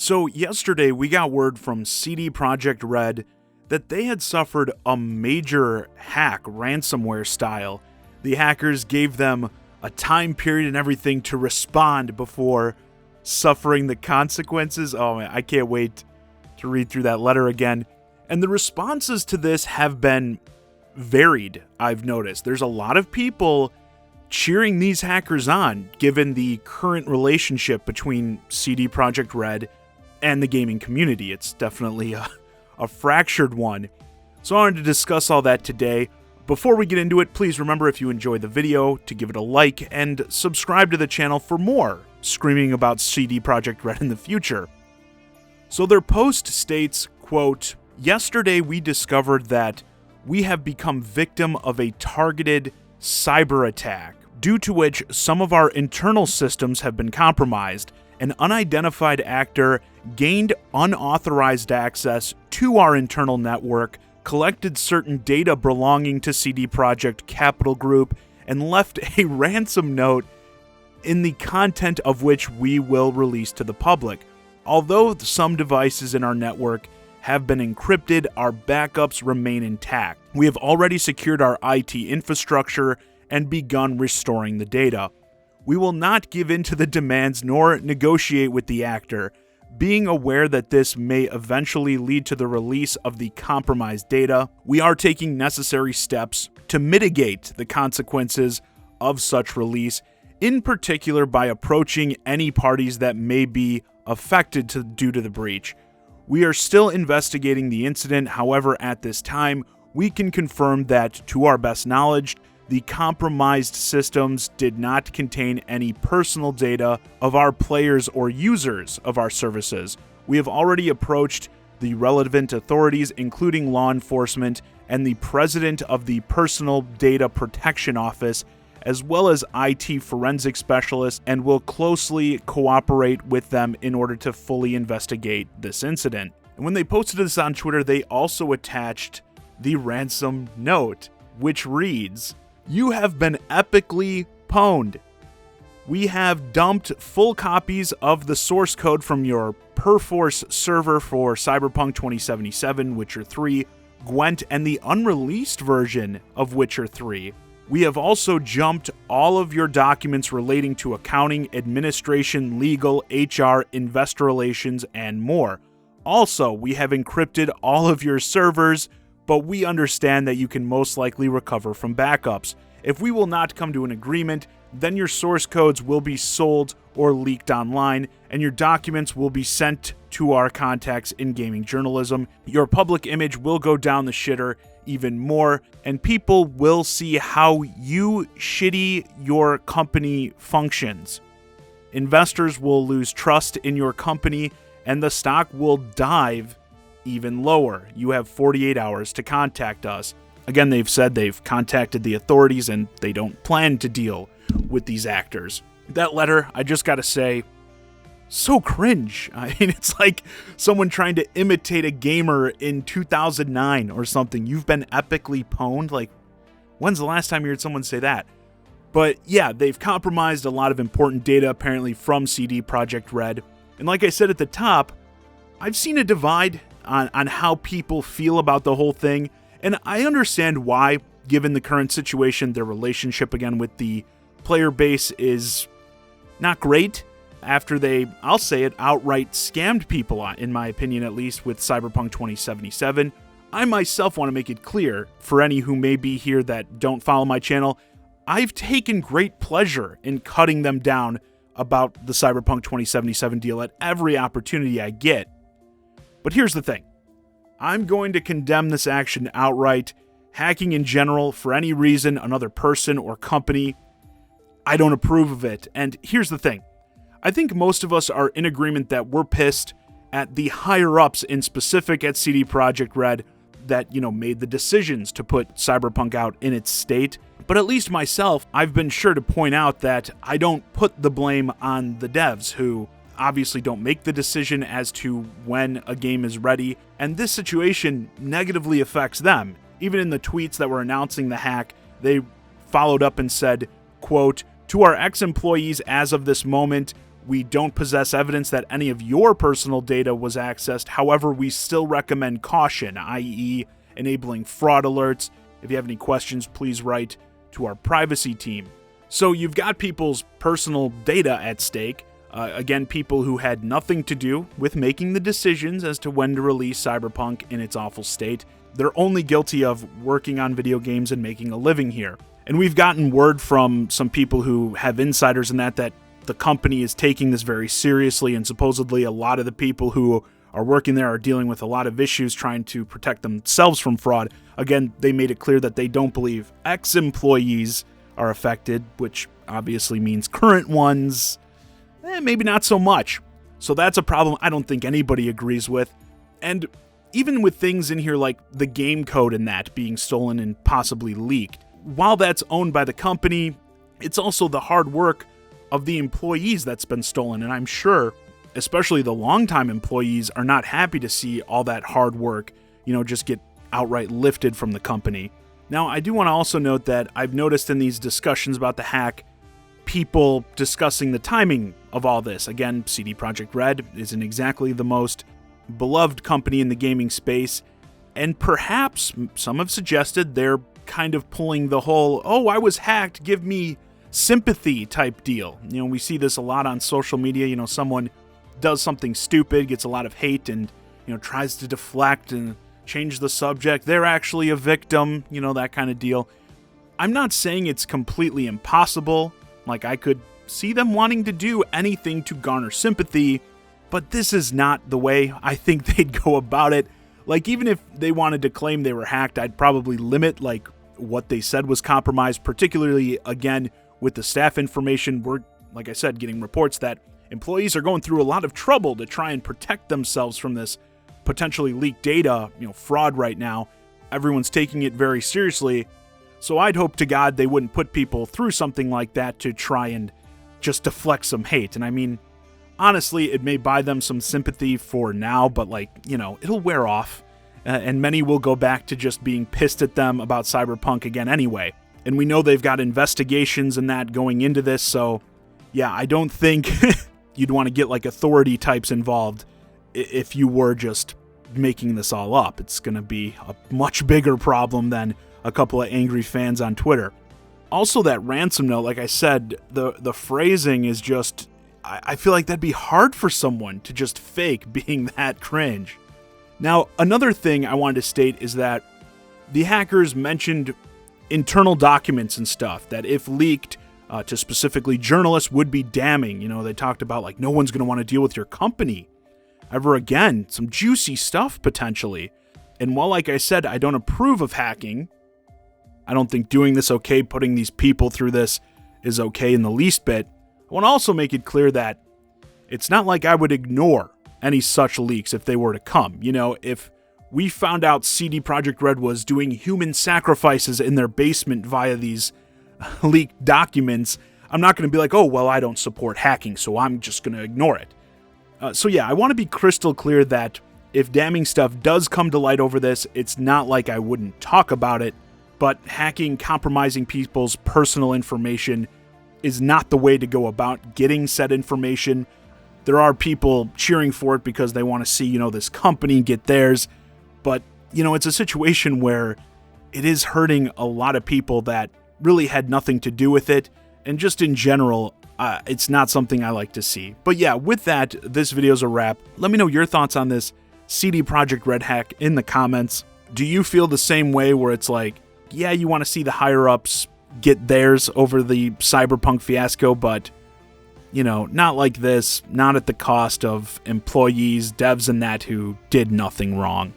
So yesterday we got word from Projekt Red that they had suffered a major hack, ransomware style. The hackers gave them a time period and everything to respond before suffering the consequences. Oh man, I can't wait to read through that letter again. And the responses to this have been varied, I've noticed. There's a lot of people cheering these hackers on, given the current relationship between Projekt Red and the gaming community. It's definitely a fractured one. So I wanted to discuss all that today. Before we get into it, please remember, if you enjoyed the video, to give it a like and subscribe to the channel for more screaming about Projekt Red in the future. So their post states, quote, "Yesterday we discovered that we have become victim of a targeted cyber attack, due to which some of our internal systems have been compromised. An unidentified actor gained unauthorized access to our internal network, collected certain data belonging to CD Projekt Capital Group, and left a ransom note in the content of which we will release to the public. Although some devices in our network have been encrypted, our backups remain intact. We have already secured our IT infrastructure and begun restoring the data. We will not give in to the demands nor negotiate with the actor, being aware that this may eventually lead to the release of the compromised data. We are taking necessary steps to mitigate the consequences of such release, in particular by approaching any parties that may be affected due to the breach. We are still investigating the incident. However, at this time, we can confirm that, to our best knowledge, the compromised systems did not contain any personal data of our players or users of our services. We have already approached the relevant authorities, including law enforcement and the president of the Personal Data Protection Office, as well as IT forensic specialists, and will closely cooperate with them in order to fully investigate this incident." And when they posted this on Twitter, they also attached the ransom note, which reads, "You have been epically pwned. We have dumped full copies of the source code from your Perforce server for Cyberpunk 2077, Witcher 3, Gwent, and the unreleased version of Witcher 3. We have also jumped all of your documents relating to accounting, administration, legal, HR, investor relations, and more. Also, we have encrypted all of your servers, but we understand that you can most likely recover from backups. If we will not come to an agreement, then your source codes will be sold or leaked online, and your documents will be sent to our contacts in gaming journalism. Your public image will go down the shitter even more, and people will see how shitty your company functions. Investors will lose trust in your company, and the stock will dive even lower. You have 48 hours to contact us." Again, they've said they've contacted the authorities and they don't plan to deal with these actors. That letter, I just gotta say, so cringe. I mean, it's like someone trying to imitate a gamer in 2009 or something. You've been epically pwned? Like, when's the last time you heard someone say that? But yeah, they've compromised a lot of important data apparently from CD Projekt Red. And like I said at the top, I've seen a divide on how people feel about the whole thing. And I understand why, given the current situation. Their relationship again with the player base is not great after they, I'll say it, outright scammed people, in my opinion at least, with Cyberpunk 2077. I myself want to make it clear, for any who may be here that don't follow my channel, I've taken great pleasure in cutting them down about the Cyberpunk 2077 deal at every opportunity I get. But here's the thing. I'm going to condemn this action outright. Hacking in general, for any reason, another person or company, I don't approve of it. And here's the thing. I think most of us are in agreement that we're pissed at the higher-ups, in specific at CD Projekt Red, that, made the decisions to put Cyberpunk out in its state. But at least myself, I've been sure to point out that I don't put the blame on the devs, who obviously don't make the decision as to when a game is ready, and this situation negatively affects them. Even in the tweets that were announcing the hack, they followed up and said, quote, "To our ex-employees as of this moment, We don't possess evidence that any of your personal data was accessed. However, we still recommend caution, i.e., enabling fraud alerts. If you have any questions, please write to our privacy team. So you've got people's personal data at stake. Again, people who had nothing to do with making the decisions as to when to release Cyberpunk in its awful state. They're only guilty of working on video games and making a living here. And we've gotten word from some people who have insiders in that the company is taking this very seriously, and supposedly a lot of the people who are working there are dealing with a lot of issues trying to protect themselves from fraud. Again, they made it clear that they don't believe ex-employees are affected, which obviously means current ones, maybe not so much. So that's a problem I don't think anybody agrees with. And even with things in here like the game code and that being stolen and possibly leaked, while that's owned by the company, it's also the hard work of the employees that's been stolen. And I'm sure, especially the longtime employees, are not happy to see all that hard work, just get outright lifted from the company. Now, I do want to also note that I've noticed in these discussions about the hack, people discussing the timing of all this. Again, CD Projekt Red isn't exactly the most beloved company in the gaming space, and perhaps some have suggested they're kind of pulling the whole, oh, I was hacked, give me sympathy type deal. We see this a lot on social media. Someone does something stupid, gets a lot of hate, and, tries to deflect and change the subject. They're actually a victim, that kind of deal. I'm not saying it's completely impossible. Like, I could see them wanting to do anything to garner sympathy, but this is not the way I think they'd go about it. Like, even if they wanted to claim they were hacked, I'd probably limit, what they said was compromised, particularly, again, with the staff information. We're, like I said, getting reports that employees are going through a lot of trouble to try and protect themselves from this potentially leaked data, fraud right now. Everyone's taking it very seriously. So I'd hope to God they wouldn't put people through something like that to try and just deflect some hate. And I mean, honestly, it may buy them some sympathy for now, but it'll wear off. And many will go back to just being pissed at them about Cyberpunk again anyway. And we know they've got investigations and that going into this, so yeah, I don't think you'd want to get authority types involved if you were just making this all up. It's going to be a much bigger problem than a couple of angry fans on Twitter. Also, that ransom note, like I said, the phrasing is just, I feel like that'd be hard for someone to just fake being that cringe. Now, another thing I wanted to state is that the hackers mentioned internal documents and stuff that, if leaked to specifically journalists, would be damning. They talked about no one's going to want to deal with your company ever again. Some juicy stuff potentially. And while, like I said, I don't approve of hacking, I don't think doing this okay, putting these people through this is okay in the least bit. I want to also make it clear that it's not like I would ignore any such leaks if they were to come. If we found out CD Projekt Red was doing human sacrifices in their basement via these leaked documents, I'm not going to be like, oh, well, I don't support hacking, so I'm just going to ignore it. So yeah, I want to be crystal clear that if damning stuff does come to light over this, it's not like I wouldn't talk about it, but hacking, compromising people's personal information is not the way to go about getting said information. There are people cheering for it because they want to see, this company get theirs. But, it's a situation where it is hurting a lot of people that really had nothing to do with it. And just in general, it's not something I like to see. But yeah, with that, this video's a wrap. Let me know your thoughts on this CD Projekt Red hack in the comments. Do you feel the same way where it's like, yeah, you want to see the higher-ups get theirs over the Cyberpunk fiasco, but, not like this, not at the cost of employees, devs, and that who did nothing wrong?